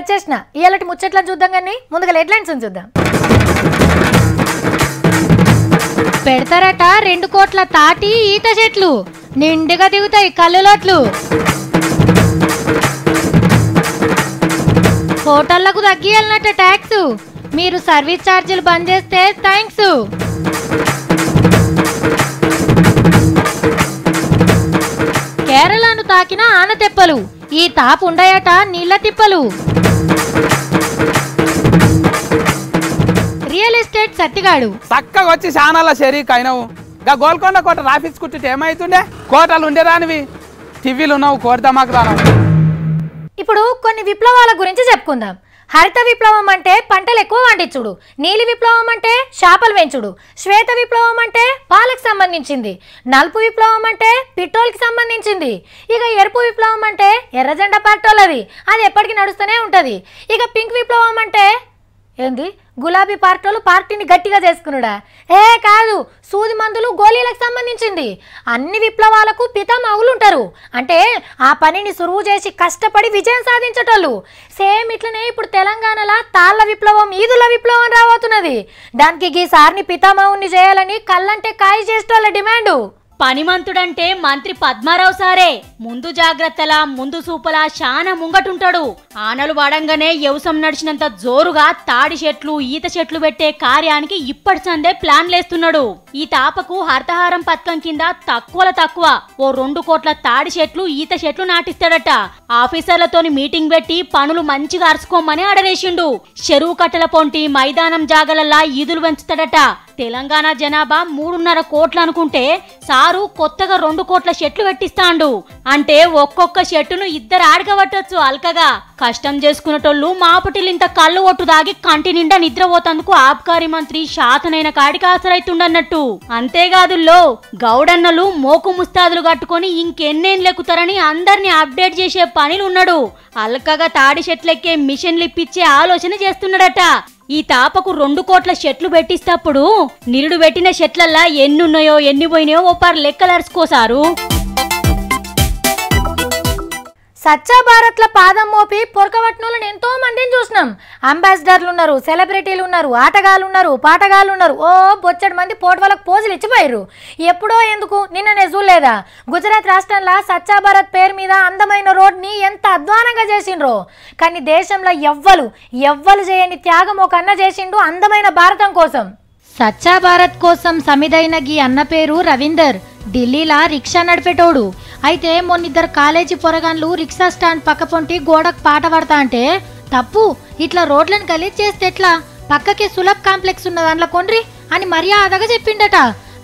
వచ్చేసిన ఇయాలటి ముచ్చట్లను చూద్దాం కానీ ముందుగా హెడ్లైన్స్ చూద్దాం. పెడతారట 2 కోట్ల తాటి ఈత చెట్లు, నిండుగా దిగుతాయి కల్లులోట్లు. హోటళ్లకు తగ్గియాలన్నట్ట ట్యాక్స్, మీరు సర్వీస్ ఛార్జీలు బంద్ చేస్తే థ్యాంక్స్. కేరళను తాకిన ఆనతెప్పలు, ఈ తాపు ఉండయట నీళ్ల తిప్పలు. రియల్ ఎస్టేట్ సత్తిగాడు చక్కగా వచ్చి శానాల షరీక్ అయినవు. గా గోల్కొండ కోట రాపించుకుంటే ఏమైతుండే? కోటలు ఉండేదానివి, టీవీలు ఉన్నావు, కోరదమాకు రాను. ఇప్పుడు కొన్ని విప్లవాల గురించి చెప్పుకుందాం. హరిత విప్లవం అంటే పంటలు ఎక్కువ పండించుడు, నీలి విప్లవం అంటే చేపలు పెంచుడు, శ్వేత విప్లవం అంటే పాలకు సంబంధించింది, నలుపు విప్లవం అంటే పెట్రోల్కి సంబంధించింది, ఇక ఎరుపు విప్లవం అంటే ఎర్రజెండా పార్టీలది, అది ఎప్పటికీ నడుస్తూనే ఉంటుంది. ఇక పింక్ విప్లవం అంటే ఏంది, గులాబీ పార్టీలు పార్టీని గట్టిగా చేసుకున్నాడా? కాదు, సూది మందులు గోళీలకు సంబంధించింది. అన్ని విప్లవాలకు పితామహులు ఉంటారు, అంటే ఆ పనిని సురువు చేసి కష్టపడి విజయం సాధించేటోళ్ళు. సేమ్ ఇట్లనే ఇప్పుడు తెలంగాణలో తాళ్ళ విప్లవం, ఈదుల విప్లవం రాబోతున్నది. దానికి ఈసారిని పితామహుని చేయాలని కళ్ళంటే కాయ చేసేటోళ్ళ డిమాండు. పనిమంతుడంటే మంత్రి పద్మారావు సారే. ముందు జాగ్రత్తలా ముందు సూపలా శానా ముంగటుంటాడు. ఆనలు వాడంగానే వ్యవసాయం నడిచినంత జోరుగా తాడి చెట్లు ఈత చెట్లు పెట్టే కార్యానికి ఇప్పటి సందే ప్లాన్లేస్తున్నాడు. ఈ తాపకు హర్తహారం పథకం కింద తక్కువ ఓ 2 కోట్ల తాడి చెట్లు ఈత చెట్లు నాటిస్తాడట. ఆఫీసర్లతోని మీటింగ్ పెట్టి పనులు మంచిగా అరుచుకోమని ఆర్డరేసిండు. చెరువు కట్టల పొంటి మైదానం జాగలల్లా ఈదులు పెంచుతాడట. తెలంగాణ జనాభా 3.5 కోట్లు అనుకుంటే సారు కొత్తగా 2 కోట్ల చెట్లు పెట్టిస్తాండు. అంటే ఒక్కొక్క చెట్టును 2 ఆడకబట్టొచ్చు అల్కగా. కష్టం చేసుకునేటోళ్ళు మాపటిలింత కళ్ళు ఒట్టు దాగి కంటి నిండా నిద్రపోతందుకు ఆబ్కారీ మంత్రి శాతనైన కాడికి ఆసరైతుండన్నట్టు. అంతేకాదుల్లో గౌడన్నలు మోకు ముస్తాదులు కట్టుకొని ఇంకెన్నేళ్ళెక్కుతారని అందరినీ అప్డేట్ చేసే పనిలు ఉన్నాడు. అల్కగా తాడి చెట్లెక్కే మిషన్లు ఇప్పించే ఆలోచన చేస్తున్నాడట. ఈ తాపకు 2 కోట్ల చెట్లు పెట్టిస్తప్పుడు నిరుడు పెట్టిన చెట్లల్లా ఎన్నున్నాయో ఎన్ని పోయినాయో ఓ పారు లెక్కలరుచుకోసారు. సచ్చా భారత్ల పాదం మోపి పొరకబట్టినోళ్ళని ఎంతో మందిని చూసినాం. అంబాసిడర్లు ఉన్నారు, సెలబ్రిటీలు ఉన్నారు, ఆటగాళ్ళు ఉన్నారు, పాటగాళ్ళు ఉన్నారు. బొచ్చడి మంది పోటీ వాళ్ళకి పోజులు ఇచ్చిపోయారు. ఎప్పుడో ఎందుకు నిన్ననే చూడలేదా? గుజరాత్ రాష్ట్రంలో సచ్చా భారత్ పేరు మీద అందమైన రోడ్ని ఎంత అధ్వానంగా చేసిండ్రో. కానీ దేశంలో ఎవ్వలు చేయని త్యాగం ఒక అన్న చేసిండు అందమైన భారతం కోసం. సచ్చా భారత్ కోసం సమిదైన గీ అన్న పేరు రవీందర్. ఢిల్లీలా రిక్షా నడిపేటోడు. అయితే మొన్నిద్దరు కాలేజీ పొరగాన్లు రిక్షా స్టాండ్ పక్క పొంటి గోడకు పాట పడతా అంటే తప్పు, ఇట్లా రోడ్లను గలీజ్ చేస్తే ఎట్లా, పక్కకి సులభ్ కాంప్లెక్స్ ఉన్న దాంట్లో కొండ్రి అని మర్యాదగా చెప్పిండట.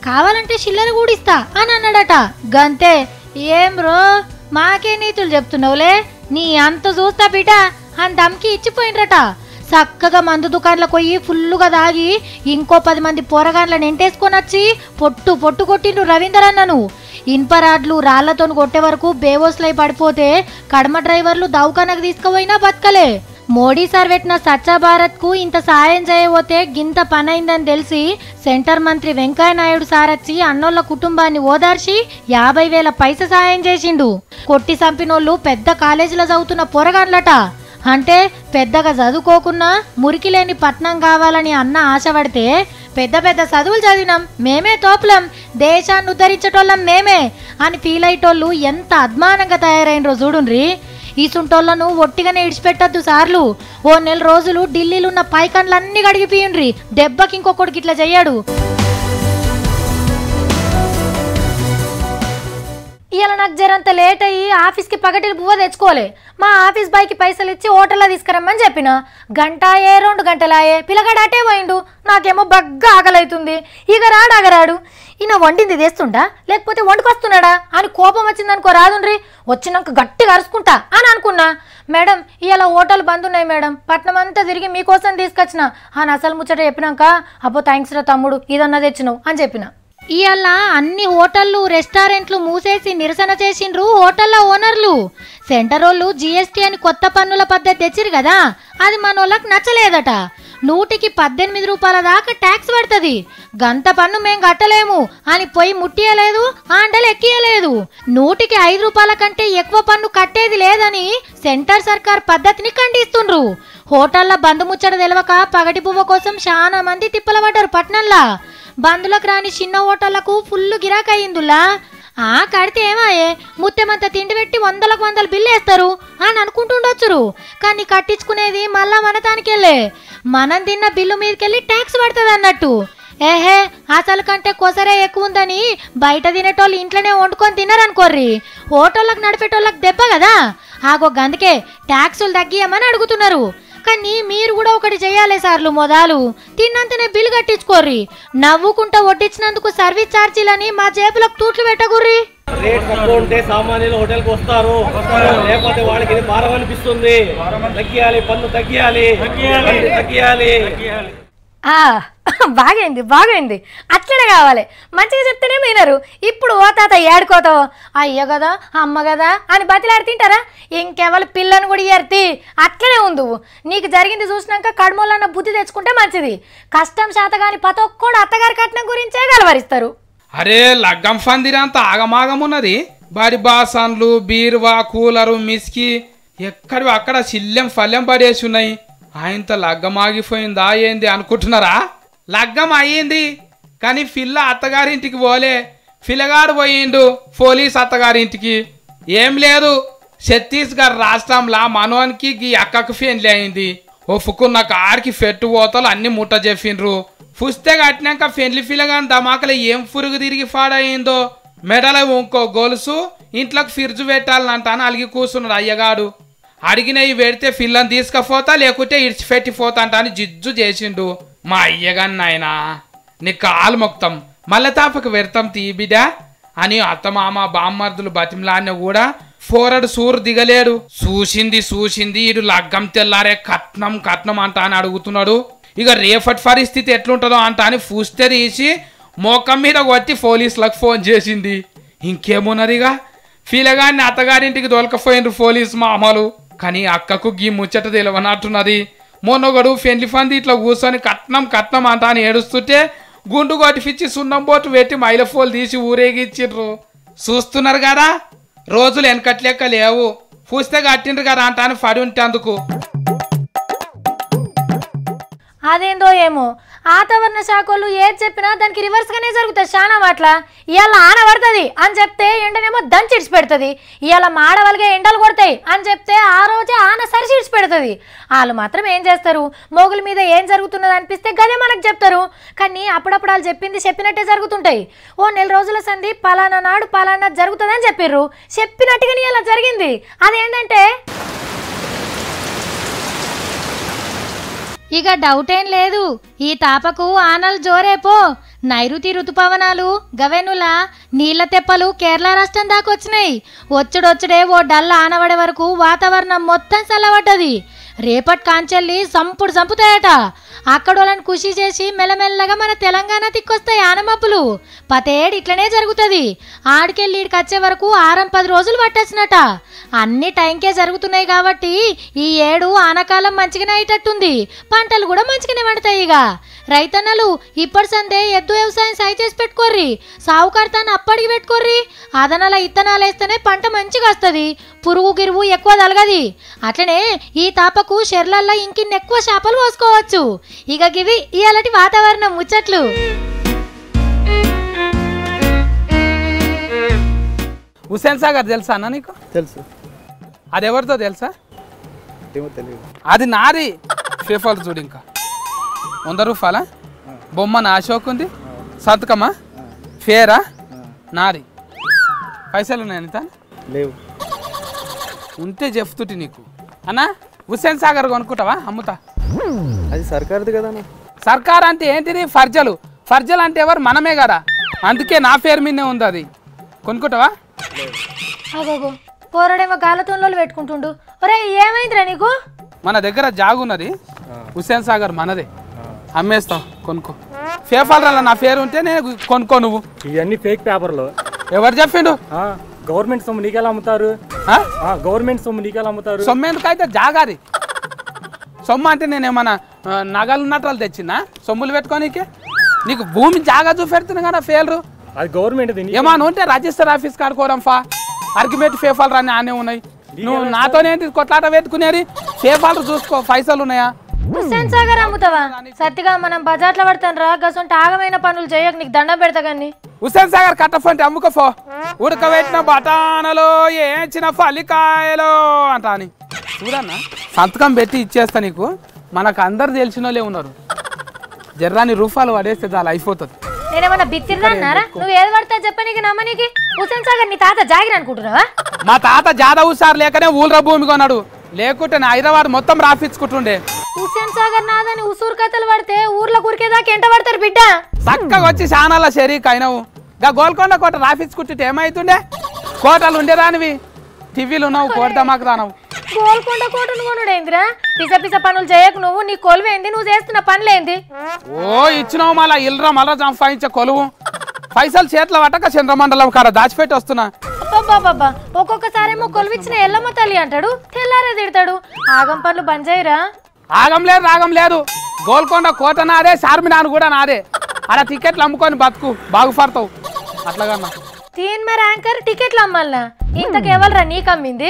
కావాలంటే చిల్లర కూడిస్తా అని అన్నాడట. గంతే. ఏం రో మాకే నీతులు చెప్తున్నావులే, నీ అంత చూస్తా బిడ్డ అని దమ్కి ఇచ్చిపోయిండ్రట. చక్కగా మందు దుకాణంలో పోయి ఫుల్లుగా దాగి ఇంకో 10 మంది పోరగాన్లను ఎంటేసుకొని వచ్చి పొట్టు కొట్టిండ్రు రవీందర్ అన్నను. ఇన్పరాడ్లు రాళ్లతో కొట్టే వరకు బేవోస్లై పడిపోతే కడమ డ్రైవర్లు దవాఖానకు తీసుకుపోయినా బతకలే. మోడీ సార్ పెట్టిన స్వచ్ఛ భారత్ కు ఇంత సాయం చేయబోతే గింత పనైందని తెలిసి సెంటర్ మంత్రి వెంకయ్య నాయుడు సార్ వచ్చి అన్నోళ్ళ కుటుంబాన్ని ఓదార్చి 50,000 పైస సాయం చేసిండు. కొట్టి చంపినోళ్ళు పెద్ద కాలేజీలో చదువుతున్న పొరగాన్లట. అంటే పెద్దగా చదువుకోకున్నా మురికి లేని పట్నం కావాలని అన్న ఆశపడితే పెద్ద చదువులు చదివినాం మేమే తోపులం, దేశాన్ని ఉద్ధరించేటోళ్ళం మేమే అని ఫీల్ అయ్యేటోళ్ళు ఎంత అద్మానంగా తయారైనరో చూడుండ్రి. ఈసుంటోళ్లను ఒట్టిగానే ఇడిచిపెట్టద్దు సార్లు. ఓ 1 నెల రోజులు ఢిల్లీలో ఉన్న పైకన్లన్నీ గడిగిపోయిండ్రి. దెబ్బకి ఇంకొకటికి ఇట్లా చెయ్యాడు. ఇవాళ నాకు జరంత లేట్ అయ్యి ఆఫీస్కి పగటిలు బువ్వ తెచ్చుకోలే. మా ఆఫీస్ బాయ్కి పైసలు ఇచ్చి హోటల్లో తీసుకురమ్మని చెప్పిన. 2 గంటలాయే పిల్లగాడు అటే పోయిండు. నాకేమో బగ్గా ఆకలవుతుంది. ఇక రాడు. ఈయన వండింది తెస్తుండా లేకపోతే వండుకొస్తున్నాడా అని కోపం వచ్చిందనుకో రాదుండ్రి. వచ్చినాక గట్టిగా అరుచుకుంటా అని అనుకున్నా. మేడం ఇవాళ హోటల్ బంద్ ఉన్నాయి మేడం, పట్నం అంతా తిరిగి మీకోసం తీసుకొచ్చిన అని అసలు ముచ్చట చెప్పినాక అబ్బో థ్యాంక్స్ రా తమ్ముడు ఇదన్నా తెచ్చినావు అని చెప్పిన. ఇవాళ అన్ని హోటళ్ళు రెస్టారెంట్లు మూసేసి నిరసన చేసిండ్రు హోటళ్ళ ఓనర్లు. సెంటరోళ్ళు జీఎస్టీ అని కొత్త పన్నుల పద్ధతి తెచ్చిరు కదా, అది మనోళ్ళకి నచ్చలేదట. 118 రూపాయల దాకా ట్యాక్స్ పడుతుంది, గంత పన్ను మేం కట్టలేము అని పోయి ముట్టియలేదు, ఆండలు ఎక్కియలేదు. 105 రూపాయల కంటే ఎక్కువ పన్ను కట్టేది లేదని సెంటర్ సర్కార్ పద్ధతిని ఖండిస్తుండ్రు. హోటళ్ల బంధు ముచ్చట తెలవక పగటి పువ్వ కోసం చాలా మంది తిప్పలబడ్డారు పట్నంలా. బంధులకు రాని చిన్న హోటళ్లకు ఫుల్ గిరాకయ్యిందులా. కడితే ఏమాయే, ముత్తెమంత తిండి పెట్టి 100 బిల్లు వేస్తారు అని అనుకుంటుండొచ్చురు. కానీ కట్టించుకునేది మళ్ళా మన తానికెళ్ళే, మనం తిన్న బిల్లు మీదకెళ్ళి ట్యాక్స్ పడుతుంది అన్నట్టు. ఏహే, అసలు కంటే కొసరే ఎక్కువ ఉందని బయట తినేటోళ్ళు ఇంట్లోనే వండుకొని తిన్నారనుకోర్రి, హోటళ్ళకు నడిపేటోళ్ళకి దెబ్బ కదా. గందుకే ట్యాక్సులు తగ్గియమని అడుగుతున్నారు. కానీ మీరు కూడా ఒకటి చెయ్యాలి సార్లు, మొదలు తిన్నంతనే బిల్లు కట్టించుకోర్రి. నవ్వుకుంటా వడ్డించినందుకు సర్వీస్ ఛార్జీలని మా జేబులకు తూట్లు పెట్టకుర్రి. రేట్ తక్కువ ఉంటే సామాన్యులు హోటల్కి వస్తారు, లేకపోతే వాళ్ళకి ఇది భారం అనిపిస్తుంది. తగ్గియాలి, పన్ను తగ్గియాలి, తగ్గియాలి. బాగైంది అట్లనే కావాలి. మంచిగా చెప్తేనే వినరు. ఇప్పుడు ఓ తాత ఏడుకోతావు, అయ్య కదా అమ్మ కదా అని బతిలాడి తింటారా? ఇంకెవరు పిల్లని కూడా ఇయర్తి అట్లనే ఉండు. నీకు జరిగింది చూసినాక కడుమోలన్న బుద్ధి తెచ్చుకుంటే మంచిది. కష్టం శాతగాని ప్రతి ఒక్కడు అత్తగారి కట్నం గురించే గలవరిస్తారు. అరే లగ్గం ఫందిరంతా ఆగమాగమున్నది. బడి బాసన్లు, బీరువా, కూలరు, మిస్కి ఎక్కడివి అక్కడ చిల్లెం ఫల్లెం పడేసి ఉన్నాయి. ఆయనత లగ్గం ఆగిపోయిందా ఏంది అనుకుంటున్నారా? లగ్గం అయ్యింది కానీ పిల్ల అత్తగారింటికి పోలే, పిల్లగాడు పోయిండు పోలీస్ అత్తగారింటికి. ఏం లేదు, ఛత్తీస్గఢ్ రాష్ట్రంలో మనోనికి గీ అక్కకు ఫెన్లీ అయింది. ఒప్పుకున్న కాడికి ఫెట్టు పోతలు అన్ని ముట్ట చెప్పిండ్రు. పుస్తే కట్టినాక ఫెన్లీ పిల్లగాని దమాకలు ఏం పురుగు తిరిగి ఫాడయిందో. మెడల ఇంకో గొలుసు, ఇంట్లోకి ఫిర్జు పెట్టాలంట అని అలిగి కూర్చున్నాడు అయ్యగాడు. అడిగినవి పెడితే పిల్లని తీసుకపోతా లేకుంటే ఇడిచిపెట్టిపోతా అంట అని జిజ్జు చేసిండు. మా అయ్యగాని నాయనా నీ కాలు మొక్తాం, మళ్ళీ తాపకు పెడతాం తీబిడా అని అత్తమామ బామ్మర్దులు బతిమలాన్న కూడా ఫోరడు సూరు దిగలేడు. చూసింది ఇడు లగ్గం తెల్లారే కట్నం అంట అని అడుగుతున్నాడు. ఇక రేపటి పరిస్థితి ఎట్లుంటుందో అంట అని పూస్తే తీసి మోకం మీద కొట్టి పోలీసులకు ఫోన్ చేసింది. ఇంకేమున్నదిగా, పిల్లగాన్ని అత్తగారింటికి దొలకపోయినరు పోలీసు మామలు. కానీ అక్కకు గీ ముచ్చట తెలియనట్టున్నది. మొన్నొకడు ఫెన్లి ఫంది ఇట్లా కూర్చొని కట్నం అంట అని ఏడుస్తుంటే గుండు కొట్టిపిచ్చి సున్నం బోటు పెట్టి మైలఫోలు తీసి ఊరేగిచ్చిర్రు. చూస్తున్నారు కదా, రోజులు వెనకట్లెక్క లేవు. పూస్తే కట్టిండ్రు కదా అంట అని పడి ఉంటేందుకు. అదేందో ఏమో, వాతావరణ శాఖలు ఏది చెప్పినా దానికి రివర్స్గానే జరుగుతుంది. చాలా మాటల ఇవాళ ఆన పడుతుంది అని చెప్తే ఎండనేమో దంచి ఇడిచి పెడుతుంది. ఇవాళ మాడవలిగే ఎండలు కొడతాయి అని చెప్తే ఆ రోజే ఆన సరిచి ఇడిచి పెడుతుంది. వాళ్ళు మాత్రం ఏం చేస్తారు, మోగుల మీద ఏం జరుగుతున్నది అనిపిస్తే గదే మనకు చెప్తారు. కానీ అప్పుడప్పుడు వాళ్ళు చెప్పినట్టే జరుగుతుంటాయి. ఓ నెల రోజుల సంది పలానా నాడు పలానా జరుగుతుందని చెప్పిర్రు, చెప్పినట్టుగానే ఇలా జరిగింది. అదేంటంటే ఇక డౌట్ ఏం లేదు, ఈ తాపకు ఆనలు జోరేపో. నైరుతి ఋతుపవనాలు గవెనుల నీళ్ల తెప్పలు కేరళ రాష్ట్రం దాకా వచ్చినాయి. వచ్చుడొచ్చుడే ఓ డల్ల ఆనవడే వరకు వాతావరణం మొత్తం చల్లబడ్డది. రేపటి కాంచెల్లి సంపుతాయట. అక్కడ వాళ్ళని ఖుషి చేసి మెల్లమెల్లగా మన తెలంగాణ తిక్కొస్తాయి ఆనమప్పులు. పతేడు ఇట్లనే జరుగుతుంది. ఆడికెళ్ళి ఈడికి వచ్చే వరకు 6-10 రోజులు పట్టొచ్చినట. అన్ని టైంకే జరుగుతున్నాయి కాబట్టి ఈ ఏడు ఆనకాలం మంచిగానే అయ్యేటట్టుంది. పంటలు కూడా మంచిగానే పండుతాయి. ఇక రైతన్నలు ఇప్పటి సందే ఎద్దు వ్యవసాయం సాయి చేసి పెట్టుకోర్రి, సావుకార్తాన్ని అప్పటికి పెట్టుకోర్రి. అదనల ఇత్తనాలు వేస్తేనే పంట మంచిగా వస్తుంది, పురుగు గిరువు ఎక్కువ తలగది. అట్లనే ఈ తాపకు షెర్లల్లో ఇంకిన్ని ఎక్కువ చేపలు పోసుకోవచ్చు. ఇక గివి ఇయాలటి వాతావరణం ముచ్చట్లు. హుస్సేన్ సాగర్ తెలుసా అన్న నీకు? తెలుసు. అది ఎవరితో తెలుసా? ఏమో తెలియదు. అది నాది. ఫేఫాలు చూడు, ఇంకా 100 రూపాయల బొమ్మ నా అశోక్ ఉంది, సంతకమా ఫేరా నాది. పైసలు ఉన్నాయని లేవు. ఉంటే చెప్తుంటే నీకు. అన్న హుస్సేన్ సాగర్ కొనుక్కుంటావా? అమ్ముతా. అది సర్కార్ది కదా. సర్కార్ అంటే ఏంటిది? ఫర్జలు అంటే ఎవరు? మనమే కదా, అందుకే నా పేరు మీదే ఉంది. అది కొనుక్కుంటావా? అగోగో పోరడేమో గాలతోళ్ళు పెట్టుకుంటుండు. ఒరే ఏమైందిరా నీకు? మన దగ్గర జాగున్నది, హుస్సేన్ సాగర్ మనదే. అమ్మేస్తావు, కొనుక్కో. పేపర్లలో నా పేరు ఉంటే నేను కొనుక్కో. నువ్వు ఇవన్నీ ఫేక్ పేపర్లు. ఎవరు చెప్పిండు? గవర్నమెంట్ సొమ్ము నీకెలా అమ్ముతారు? గవర్నమెంట్ సొమ్ము నీకెలా అమ్ముతారు? సొమ్ము ఎందుకైతే జాగాది సొమ్ము అంటే నేను ఏమన్నా నగలు నటలు తెచ్చిందా సొమ్ములు పెట్టుకోనీకే? నీకు భూమి జాగా చూపెడుతున్నా కదా ఫేలరు. అది గవర్నమెంట్ ఏమన్నా ఉంటే రిజిస్టర్ ఆఫీస్ కాడుకోరంఫా అర్గ్యుమెంట్ ఫేఫాలు రాని ఆనే ఉన్నాయి. నువ్వు నాతోనేంటి కొట్లాట పెట్టుకునేది? ఫేఫాలు చూసుకో, పైసలు ఉన్నాయా? హుస్సేన్ సాగర్ అమ్ముతావా? సత్తిగా మనం బజార్లో పడతాను రా, గసంటే ఆగమైన పనులు చేయక నీకు దండం పెడతా కానీ. హుస్సేన్ సాగర్ కట్టఫంటే అమ్ముకోఫో. ఉడకబెట్టిన బఠానలో ఏంచిన ఫలికాయలో అంట అని చూడన్నా. సంతకం పెట్టి ఇచ్చేస్తా నీకు. మనకు అందరు తెలిసిన వాళ్ళే ఉన్నారు. జర్రాని రూపాయలు పడేస్తే చాలా అయిపోతుంది. నేనేమన్నా బిత్తిర్రా అన్నారా? నువ్వు ఏది పడతా చెప్పనీకి నమ్మనీకి. హుస్సేన్ సాగర్ నీ తాత జాగిర్ అనుకుంటున్నావా? మా తాత జాదవ్ సార్ లేకనే ఊళ్ళ భూమి కొన్నాడు, లేకుంటే నా హైదరాబాద్ మొత్తం రాపించుకుంటుండే. హుస్సేన్ సాగర్ నాదని ఉసూరు కథలు పడితే ఊర్లో కురికేదాకా ఎంట పడతారు బిడ్డ. చక్కగా వచ్చి చానాల షరీక్ అయినావు. గా గోల్కొండ కోట రాపించుకుంటుంటే ఏమైతుండే? కోటలు ఉండేదానివి, టీవీలు ఉన్నావు, కోటమాకు రానవు. గోల్కొండ కోటను కొనుడేందిరా? పిస పిస పనులు చేయకు నువ్వు. నీ కొలువేంది? నువ్వు చేస్తున్న పనులేంది? ఓ ఇచ్చినావు మళ్ళా ఇల్రా మళ్ళా సంపాదించే కొలువు. పైసలు చేతిలో పట్టక చంద్రమండలం కాడ దాచిపెట్టి వస్తున్నా. అబ్బాబ్బాబ్బా, ఒక్కొక్కసారేమో కొలువిచ్చిన ఎల్లమ్మ తల్లి అంటాడు, తెల్లారే తిడతాడు. ఆగం పనులు బంద్ చేయరా? ఆగం లేదు రాగం లేదు. గోల్కొండ కోట నాదే, చార్మినార్ కూడా నాదే. అలా టికెట్లు అమ్ముకొని బతుకు, బాగుపడతావు. అట్లాగన్నా తీన్ మరి యాంకర్ టికెట్లు అమ్మాలనా? ఇంతకెవలరా నీకు అమ్మింది?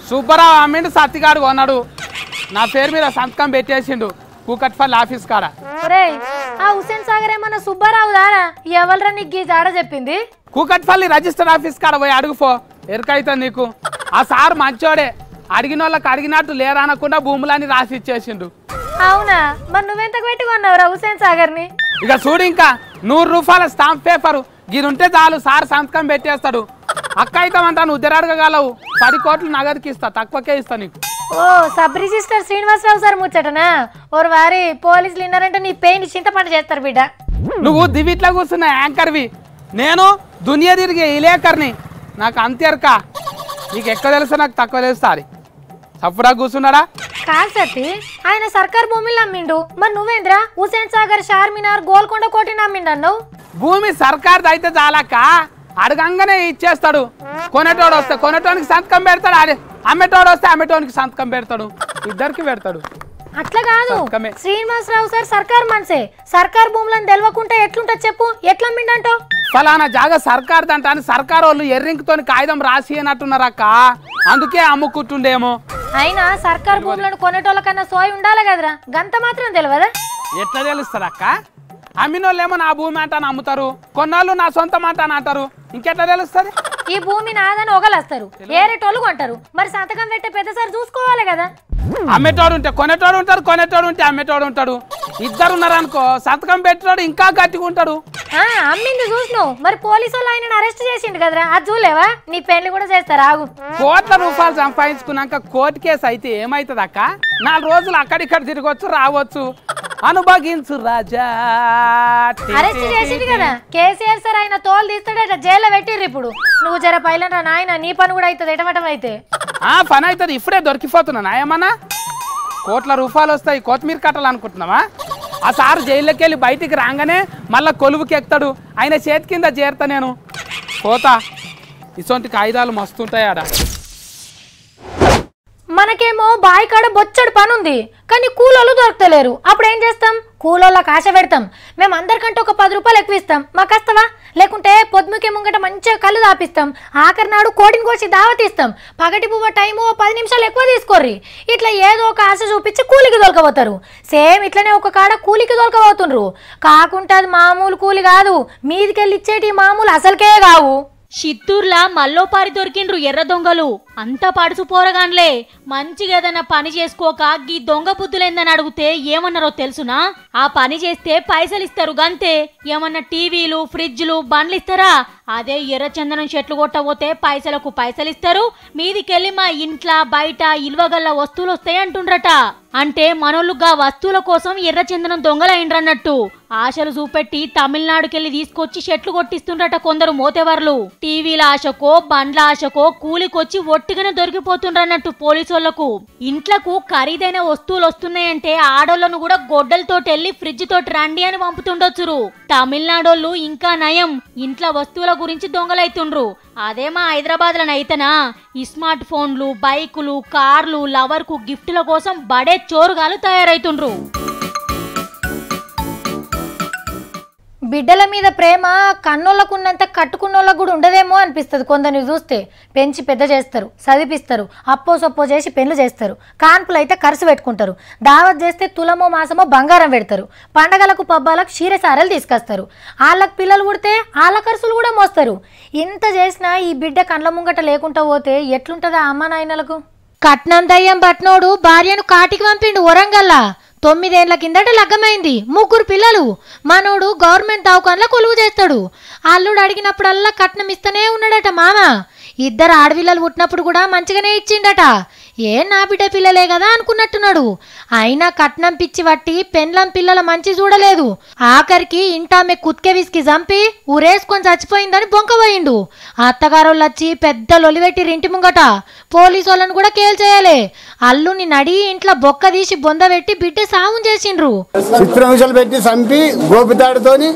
సుబ్బరావు అమ్మిండు, సత్తిగాడు కొన్నాడు. నా పేరు మీద సంతకం పెట్టేసిండు కూకట్పల్లి ఆఫీస్ కాడ. ఒరేయ్, ఆ హుస్సేన్ సాగర్ ఏమన్నా సుబ్బారావు దారా? ఎవలరా నీకు ఈ జాడ చెప్పింది? కూకట్పల్లి రిజిస్టర్ ఆఫీస్ కాడ పోయి అడుగుపో, ఎరుకైతే నీకు. ఆ సార్ మంచోడే, అడిగిన వాళ్ళకి అడిగినట్టు లేరనకుండా భూములని రాసి ఇచ్చేసిండు. అవునా? మరి నువ్వెంతకు పెట్టి కొన్నావురా హుస్సేన్ సాగర్ ని? ఇక చూడు, ఇంకా 100 రూపాయల స్టాంప్ పేపరు గిరుంటే చాలు, సార్ సంతకం పెట్టేస్తాడు. అక్క అవుతామంటా, నువ్వు ఉద్దరడగలవు. 10 కోట్లు నగదుకి ఇస్తా, తక్కువకే ఇస్తా నీకు. ఓ సబ్ రిజిస్టర్ శ్రీనివాసరావు సార్ ముచ్చటనా? ఓరు వారి పోలీసులు విన్నారంటే నీ పెయిన్ చింతపండు చేస్తారు బిడ్డ. నువ్వు దివిట్లో కూర్చున్న యాంకర్వి, నేను దునియా తిరిగే ఇలేకర్ని. నాకు అంతేరక, నీకు ఎక్కువ తెలుసా నాకు తక్కువ తెలుస్తుంది. సప్పుడా కూర్చున్నాడా? కాదు సత్తి, ఆయన సర్కార్ భూమిని నమ్మిండు. మరి నువ్వేంద్రా హుస్సేన్ సాగర్, చార్మినార్, గోల్కొండ కోటి నమ్మిండు అన్నావు? భూమి సర్కార్ది అయితే చాలక్క, అడగంగానే ఇచ్చేస్తాడు. కొనేటోడు వస్తే కొనేటోనికి సంతకం పెడతాడు, అదే అమ్మేటోడు వస్తే అమ్మేటోనికి సంతకం పెడతాడు, ఇద్దరికి పెడతాడు. అట్లా కాదు, శ్రీనివాసరావు సార్ సర్కార్ మనిషే. సర్కార్ భూములను తెలవకుంటే ఎట్లుంటది చెప్పు? ఎట్లా అమ్మిండంటావు? ఫలానా జాగా సర్కార్ది అంట అని సర్కార్ వాళ్ళు ఎర్రింకుతోని కాగితం రాసి అన్నట్టున్నారక్క, అందుకే అమ్ముకుంటుండేమో. అయినా సర్కార్ భూములను కొనేటోళ్ళ కన్నా సోయి ఉండాలి కదరా, గంత మాత్రం తెలియదా? ఎట్లా తెలుస్తుంది అక్క? అమ్మినోళ్ళేమో నా భూమి అంటాను అమ్ముతారు, కొన్నాళ్ళు నా సొంతం అంటాను అంటారు, ఇంకెట్లా తెలుస్తుంది? ఈ భూమి నాదని ఒకలేస్తారు, ఏరేటోళ్ళు కొంటారు. మరి సంతకం పెట్టే పెద్దసారి చూసుకోవాలి కదా. అమ్మేటోడు ఉంటే కొనేటోడు ఉంటాడు, కొనేటోడు ఉంటే అమ్మేటోడు ఉంటాడు. ఇద్దరు ఉన్నారనుకో, సంతకం పెట్టేటోడు ఇంకా గట్టిగా ఉంటాడు. అమ్మింది చూసినావు, మరి పోలీసు వాళ్ళు ఆయన అరెస్ట్ చేసిండు కదరా, అది చూడలేవా? నీ పెళ్లి కూడా చేస్తారు, ఆగు. కోట్ల రూపాయలు సంపాదించుకున్నాక కోర్టు కేసు అయితే ఏమైతుంది అక్క? 4 రోజులు అక్కడిక్కడ తిరగొచ్చు, రావచ్చు. అనుభవించు రాజా. అరెస్ట్ చేసింది కదా కేసీఆర్ సార్, ఆయన తోలు తీస్తాడట, జైల్లో పెట్టిర్రు. ఇప్పుడు నువ్వు జర పైలంటా నాయన, నీ పని కూడా అవుతుంది ఎటమటం అయితే. పని అవుతుంది, ఇప్పుడే దొరికిపోతున్నా ఏమన్నా. కోట్ల రూపాయలు వస్తాయి, కొత్తిమీర కట్టాలనుకుంటున్నావా? ఆ సార్ జైల్లోకి వెళ్ళి బయటికి రాగానే మళ్ళా కొలువుకి ఎక్కుతాడు, ఆయన చేతి కింద చేరుతా నేను. పోతా, ఇటువంటి కాగితాలు మస్తుంటాయి ఆడ. మనకేమో బాయి కాడ బొచ్చడు పని ఉంది, కానీ కూలోళ్ళు దొరకలేరు. అప్పుడు ఏం చేస్తాం? కూలోళ్ళకి ఆశ పెడతాం. మేము అందరికంటే ఒక 10 రూపాయలు ఎక్కువ ఇస్తాం, మాకు వస్తావా? లేకుంటే పొద్దుకే ముంగట మంచిగా కళ్ళు దాపిస్తాం, ఆఖరి నాడు కోడిని కోసి దావతిస్తాం, పగటి పువ్వ టైము 10 నిమిషాలు ఎక్కువ తీసుకోర్రి. ఇట్లా ఏదో ఒక ఆశ చూపించి కూలికి దొరకబోతారు. సేమ్ ఇట్లనే ఒక కాడ కూలికి దొరకబోతుండ్రు. కాకుంటే అది మామూలు కూలి కాదు, మీదికెళ్ళి ఇచ్చేటి మామూలు అసలుకే కావు. చిత్తూర్లా మల్లోపారి దొరికిండ్రు ఎర్ర దొంగలు. అంతా పడుచు పోరగాన్లే. మంచిగా ఏదైనా పని చేసుకోక గీ దొంగ బుద్ధులేందని అడిగితే ఏమన్నారో తెలుసునా? ఆ పని చేస్తే పైసలు ఇస్తారు గంతే. ఏమన్నా టీవీలు, ఫ్రిడ్జ్లు, బండ్లు ఇస్తారా? అదే ఎర్ర చందనం చెట్లు కొట్టబోతే పైసలకు పైసలు ఇస్తారు, మీదికెళ్ళి మా ఇంట్లో బయట ఇల్వగల్ల వస్తువులు వస్తాయి అంటుండ్రట. అంటే మనోళ్ళుగా వస్తువుల కోసం ఎర్ర చందనం దొంగలైండ్రన్నట్టు. ఆశలు చూపెట్టి తమిళనాడుకెళ్ళి తీసుకొచ్చి చెట్లు కొట్టిస్తుండ్రట కొందరు మోతెవర్లు. టీవీల ఆశకో, బండ్ల ఆశకో కూలికొచ్చి ఒట్టిగానే దొరికిపోతుండ్రన్నట్టు పోలీసోళ్లకు. ఇంట్లకు ఖరీదైన వస్తువులు వస్తున్నాయంటే ఆడోళ్లను కూడా గొడ్డలతోటి వెళ్ళి ఫ్రిడ్జ్ తోటి రండి అని పంపుతుండొచ్చురు. తమిళనాడోళ్ళు ఇంకా నయం, ఇంట్లో వస్తువుల గురించి దొంగలైతుండ్రు. అదే మా హైదరాబాద్లోనైతేనా ఈ స్మార్ట్ ఫోన్లు, బైకులు, కార్లు, లవర్కు గిఫ్టుల కోసం బడే చోరుగాలు తయారైతుండ్రు. బిడ్డల మీద ప్రేమ కన్నోళ్ళకున్నంత కట్టుకున్నోళ్ళకు కూడా ఉండదేమో అనిపిస్తుంది. కొందరిని చూస్తే పెంచి పెద్ద చేస్తారు, చదివిస్తారు, అప్పో సొప్పో చేసి పెళ్లి చేస్తారు, కాన్పులు అయితే ఖర్చు పెట్టుకుంటారు, దావత్ చేస్తే తులమో మాసమో బంగారం పెడతారు, పండగలకు పబ్బాలకు క్షీరసారలు తీసుకొస్తారు, వాళ్ళకు పిల్లలు పుడితే వాళ్ళ ఖర్చులు కూడా మోస్తారు. ఇంత చేసినా ఈ బిడ్డ కండ్ల ముంగట లేకుండా పోతే ఎట్లుంటుందా అమ్మ నాయనలకు? కట్నం దయ్యం పట్నోడు భార్యను కాటికి పంపిండు వరంగల్లా. 9 ఏళ్ల కిందట లగ్గమైంది, 3 పిల్లలు. మనోడు గవర్నమెంట్ దవాఖానలో కొలువు చేస్తాడు. అల్లుడు అడిగినప్పుడల్లా కట్నం ఇస్తూనే ఉన్నాడట మామ. 2 ఆడపిల్లలు పుట్టినప్పుడు కూడా మంచిగానే ఇచ్చిండట. నా బిడ్డ పిల్లలే కదా అనుకున్నట్టున్నాడు. అయినా కట్నం పిచ్చి పట్టి పెండ్లం పిల్లల మంచి చూడలేదు. ఆఖరికి ఇంటామె కుత్కె విసికి చంపి ఊరేసుకొని చచ్చిపోయిందని బొంకబోయిండు. అత్తగారోళ్ళు వచ్చి పెద్ద లొలివెట్టిరు ఇంటి ముంగట. పోలీసు వాళ్ళని కూడా కేల్చేయాలి. అల్లుని నడి ఇంట్లో బొక్క తీసి బొంద పెట్టి బిడ్డ సావం చేసిండ్రు. చిత్రహింసలు పెట్టి చంపి గోపితాడుతోని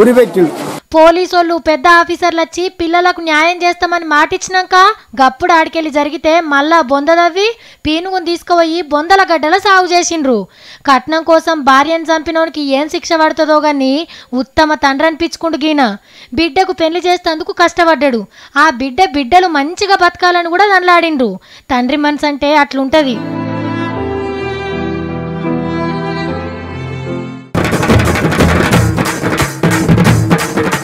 ఉరిపెట్టిండు. పోలీసోళ్ళు పెద్ద ఆఫీసర్లు వచ్చి పిల్లలకు న్యాయం చేస్తామని మాటిచ్చినాక గప్పుడు ఆడికెళ్ళి జరిగితే మళ్ళా బొందదవ్వి పీనుగుని తీసుకుపోయి బొందల గడ్డల సాగు చేసిండ్రు. కట్నం కోసం భార్యను చంపినోనికి ఏం శిక్ష పడుతుందో గాని ఉత్తమ తండ్రి అనిపించుకుండు గీన. బిడ్డకు పెళ్లి చేసేందుకు కష్టపడ్డాడు. ఆ బిడ్డలు మంచిగా బతకాలని కూడా దండలాడిండ్రు. తండ్రి మనసు అంటే అట్లుంటది.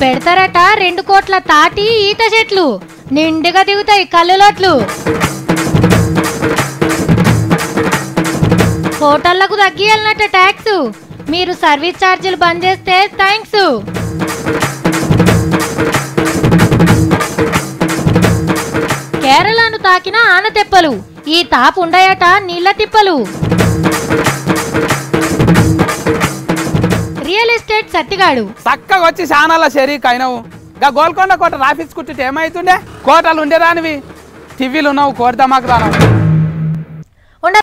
పెడతారట 2 కోట్ల తాటి ఈత చెట్లు, నిండుగా దిగుతాయి కళ్ళులోట్లు. హోటళ్లకు తగ్గియాలన్నట్ట ట్యాక్స్. మీరు సర్వీస్ ఛార్జీలు బంద్ చేస్తే థ్యాంక్స్. కేరళను తాకిన ఆనతెప్పలు, ఈ తాపు ఉండయట నీళ్ల తిప్పలు. రియల్ ఎస్టేట్ సత్తిగాడు చక్కగా వచ్చి శానాల షరీక్ అయినావు. గా గోల్కొండ కోట రాఫీస్ కుట్టితే ఏమైతుండే? కోటలు ఉండేరానివి, టీవీలు ఉన్నావు, కోట దమాకు రాను.